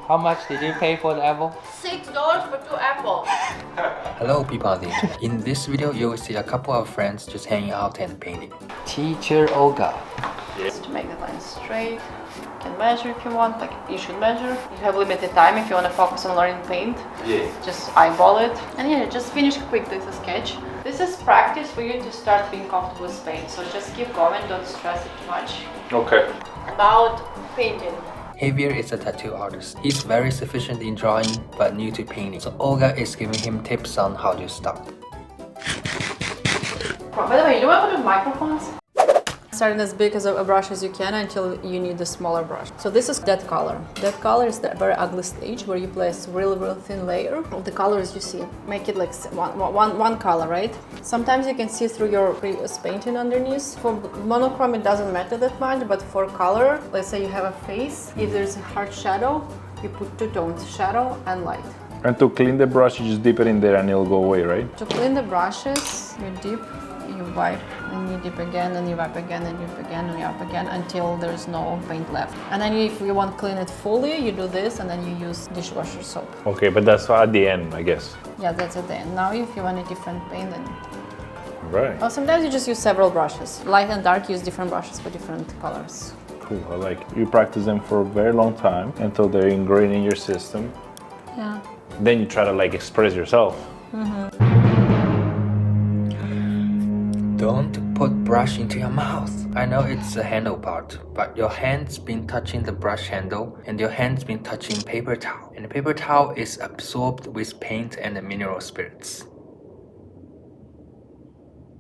How much did you pay for the apple? $6 for 2 apples. Hello people on the internet. In this video, you will see a couple of friends just hanging out and painting. Teacher Olga. Just to make the line straight. You can measure if you want, like you should measure. You have limited time if you want to focus on learning paint. Yeah. Just eyeball it. And yeah, just finish quick this sketch. This is practice for you to start being comfortable with paint. So just keep going, don't stress it too much. Okay. About painting. Javier is a tattoo artist. He's very sufficient in drawing but new to painting. So Olga is giving him tips on how to start. By the way, you don't want to put microphones? Starting as big as a brush as you can until you need a smaller brush. So this is dead color. Dead color is the very ugly stage where you place real thin layer of the colors you see. Make it like one color, right? Sometimes you can see through your previous painting underneath. For monochrome it doesn't matter that much, but for color, let's say you have a face, if there's a hard shadow, you put 2 tones, shadow and light. And to clean the brush, you just dip it in there and it'll go away, right? To clean the brushes, you dip, you wipe, and you dip again, and you wipe again, and you dip again, and you wipe again until there's no paint left. And then if you want to clean it fully, you do this, and then you use dishwasher soap. Okay, but that's at the end, I guess. Yeah, that's at the end. Now if you want a different paint, then... Right. Or sometimes you just use several brushes. Light and dark use different brushes for different colors. Cool, I like it. You practice them for a very long time until they're ingrained in your system. Yeah. Then you try to like express yourself. Don't put brush into your mouth. I know it's the handle part, but your hand's been touching the brush handle and your hand's been touching paper towel. And the paper towel is absorbed with paint and the mineral spirits.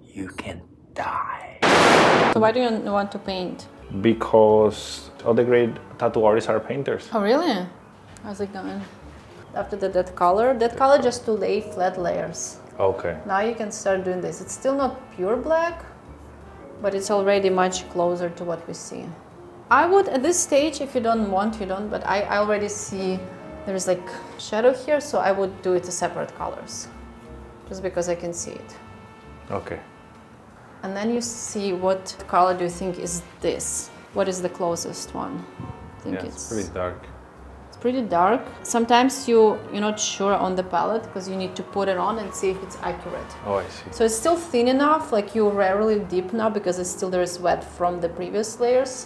You can die. So why do you want to paint? Because all the great tattoo artists are painters. Oh really? How's it going? After the dead color just to lay flat layers. Okay. Now you can start doing this. It's still not pure black, but it's already much closer to what we see. I would, at this stage, if you don't want, you don't, but I already see there's like shadow here, so I would do it to separate colors, just because I can see it. Okay. And then you see what color do you think is this? What is the closest one? I think it's pretty dark. Pretty dark. Sometimes you're not sure on the palette because you need to put it on and see if it's accurate. Oh, I see. So it's still thin enough, like you rarely dip now because it's still there is wet from the previous layers,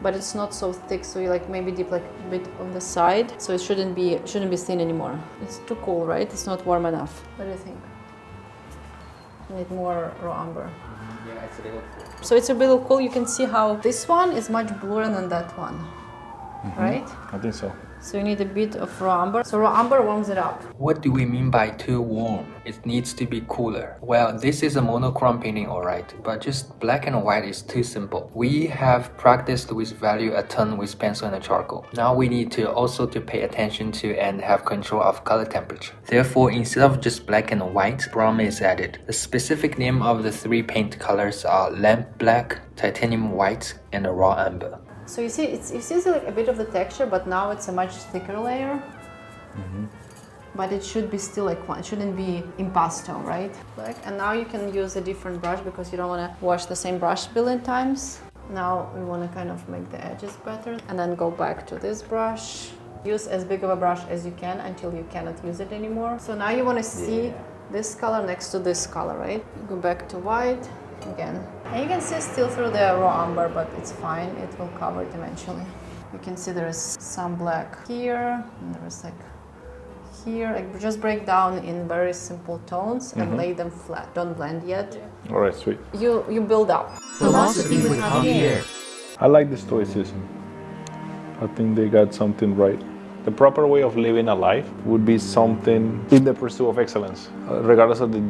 but it's not so thick, so you like maybe dip like a bit on the side, so it shouldn't be thin anymore. It's too cool, right? It's not warm enough. What do you think? You need more raw umber. Yeah, it's a little cool. So it's a little cool. You can see how this one is much bluer than that one, right? I think so. So you need a bit of raw umber. So raw umber warms it up. What do we mean by too warm? It needs to be cooler. Well, this is a monochrome painting, alright, but just black and white is too simple. We have practiced with value a ton with pencil and charcoal. Now we need to also pay attention to and have control of color temperature. Therefore, instead of just black and white, brown is added. The specific name of the 3 paint colors are lamp black, titanium white, and raw amber. So you see, it's like a bit of the texture, but now it's a much thicker layer. But it should be still like one. It shouldn't be impasto, right? Black. And now you can use a different brush because you don't want to wash the same brush a billion times. Now we want to kind of make the edges better, and then go back to this brush. Use as big of a brush as you can until you cannot use it anymore. So now you want to see this color next to this color, right? Go back to white. Again. And you can see still through the raw umber, but it's fine, it will cover it eventually. You can see there is some black here, and there is like here. Like just break down in very simple tones and lay them flat. Don't blend yet. Alright, sweet. You build up. Philosophy with Javier. I like the stoicism. I think they got something right. The proper way of living a life would be something in the pursuit of excellence, regardless of the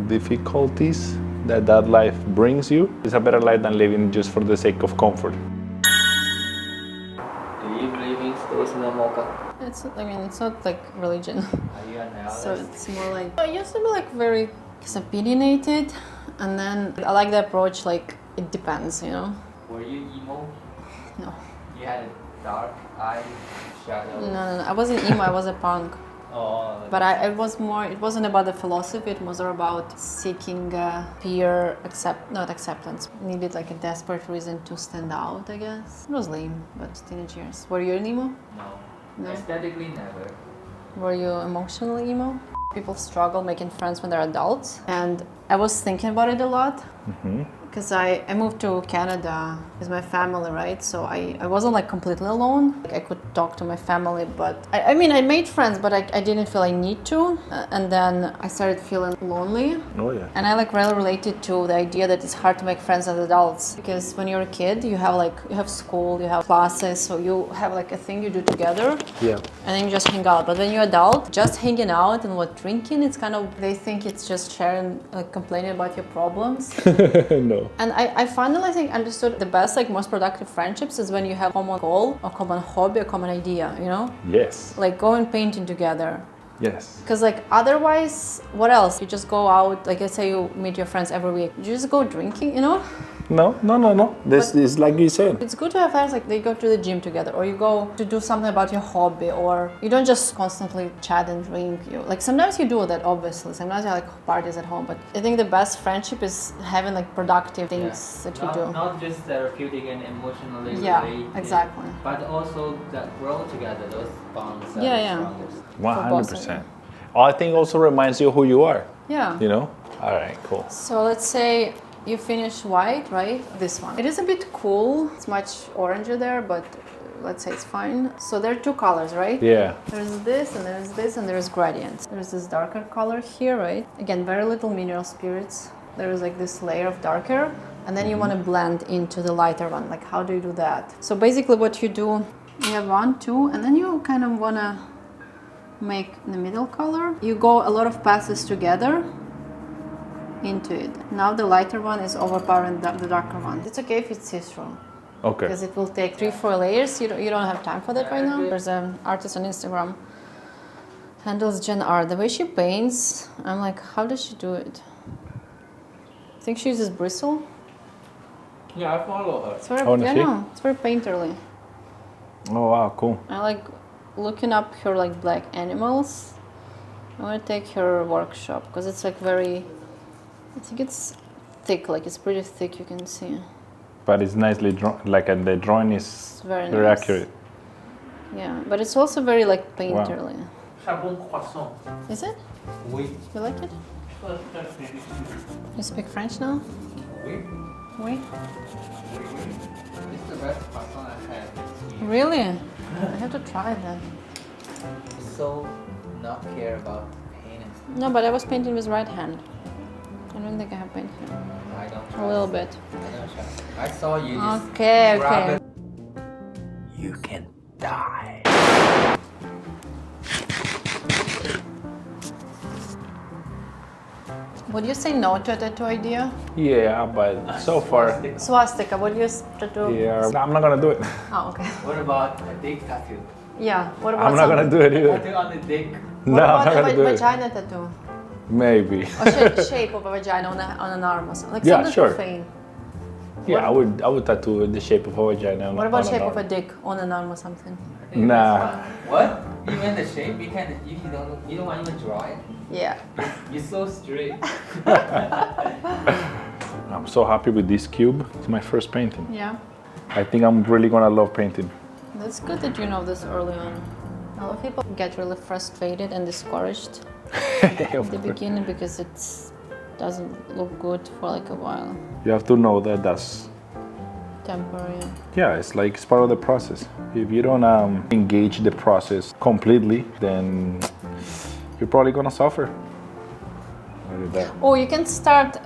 difficulties that life brings you. It's a better life than living just for the sake of comfort. Do you believe in Stoicism, Olga? It's not like religion. Are you an analyst? So it's more like, I used to be like very opinionated, and then I like the approach like it depends, you know. Were you emo? No. You had a dark eye shadow? No, I wasn't emo, I was a punk. Oh, But it wasn't about the philosophy, it was more about seeking peer not acceptance. Needed like a desperate reason to stand out, I guess. It was lame, but teenage years. Were you an emo? no. No. Aesthetically, never. Were you emotionally emo? People struggle making friends when they're adults, and I was thinking about it a lot. Because I moved to Canada with my family, right? So I wasn't like completely alone. Like, I could talk to my family, but I mean, I made friends, but I didn't feel I need to. And then I started feeling lonely. Oh yeah. And I like really related to the idea that it's hard to make friends as adults, because when you're a kid, you have school, you have classes, so you have like a thing you do together. Yeah. And then you just hang out. But when you're adult, just hanging out and drinking, it's kind of, they think it's just sharing, complaining about your problems. No. And I finally think understood the best, like most productive friendships is when you have common goal, or common hobby, or common idea, you know? Yes. Like going painting together. Yes. Because like otherwise, what else? You just go out, like let's say you meet your friends every week. You just go drinking, you know? No. This is like you said. It's good to have friends like they go to the gym together, or you go to do something about your hobby, or you don't just constantly chat and drink. You like sometimes you do that, obviously. Sometimes you have like parties at home, but I think the best friendship is having like productive things that you do. Not just therapeutic and emotionally related. Exactly. But also that grow together, those bonds are Yeah, the yeah. strongest. 100%. I think also reminds you who you are. Yeah. You know. All right. Cool. So let's say you finish white, right? This one. It is a bit cool. It's much oranger there, but let's say it's fine. So there are two colors, right? Yeah. There's this and there's this and there's gradients. There's this darker color here, right? Again, very little mineral spirits. There is like this layer of darker, and then you want to blend into the lighter one. Like, how do you do that? So basically what you do, you have 1, 2, and then you kind of want to make the middle color. You go a lot of passes together into it. Now the lighter one is overpowering the darker one. It's okay if it's see-through. Okay. Because it will take 3-4 layers. You don't have time for that right now. There's an artist on Instagram, handles Jen Art. The way she paints, I'm like, how does she do it? I think she uses bristle. Yeah, I follow her. It's very, Honestly? it's very painterly. Oh wow, cool. I like looking up her like black animals. I want to take her workshop because it's like very, I think it's thick, like it's pretty thick, you can see. But it's nicely drawn. Like the drawing is It's very very nice. accurate. Yeah, but it's also very like painterly. Charbon croissant. Is it? Oui. You like it? You speak French now? Oui. Oui. It's the best croissant I had. Really? I have to try that. So not care about pain and stuff. No, but I was painting with right hand. I don't think I have paint here. I don't A try. little bit. I don't try. I saw you just Okay, grab okay. it. You can die. Would you say no to a tattoo idea? Yeah, but so far, Swastika, would you tattoo? yeah, I'm not gonna do it. Oh, okay. What about a dick tattoo? Yeah. What about I'm not gonna do it either. Tattoo on the dick. What No, I'm about not a gonna do it. vagina tattoo? Maybe. Or shape of a vagina on an arm or something? Like Yeah, something sure. profane. Yeah, I would tattoo the shape of a vagina. What about on shape an of a arm. dick on an arm or something? I think Nah. that's fine. What? Even the shape? You don't want to even draw it? Yeah. You're so straight. I'm so happy with this cube. It's my first painting. Yeah. I think I'm really gonna love painting. That's good that you know this early on. A lot of people get really frustrated and discouraged at the beginning because it doesn't look good for like a while. You have to know that that's, Temporary. yeah, it's like it's part of the process. If you don't engage the process completely, then you're probably gonna suffer. Look at that. Oh, you can start.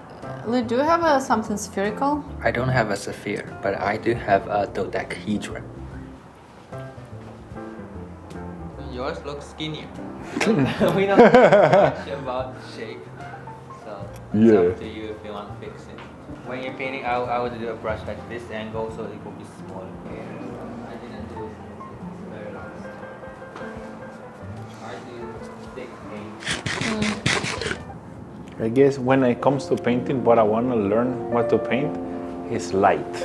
Lou, do you have something spherical? I don't have a sapphire, but I do have a dodecahedron. Yours looks skinnier. We don't know much about shape, so it's Yeah. up to you if you want to fix it. When you're painting, I would do a brush at this angle so it will be small. I didn't do it. It's very long. I do thick paint. I guess when it comes to painting, what I want to learn what to paint is light.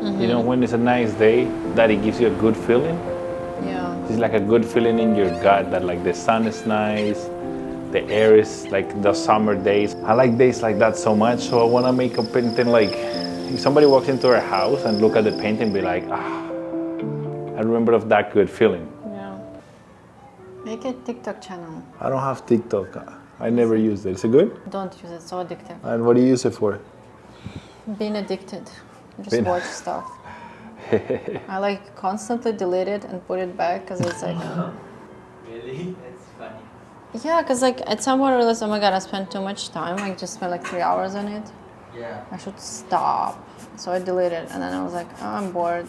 You know, when it's a nice day, that it gives you a good feeling. Yeah. It's like a good feeling in your gut that like the sun is nice, the air is like the summer days. I like days like that so much, so I want to make a painting like, if somebody walks into our house and look at the painting, be like, ah, I remember of that good feeling. Yeah. Make a TikTok channel. I don't have TikTok. I never used it. Is it good? Don't use it, so addictive. And what do you use it for? Being addicted. Just Being- watch stuff. I like constantly delete it and put it back because it's like... Really? That's funny. Yeah, because like at some point I realized, oh my god, I spent too much time. I just spent like 3 hours on it. Yeah. I should stop. So I deleted it and then I was like, oh, I'm bored.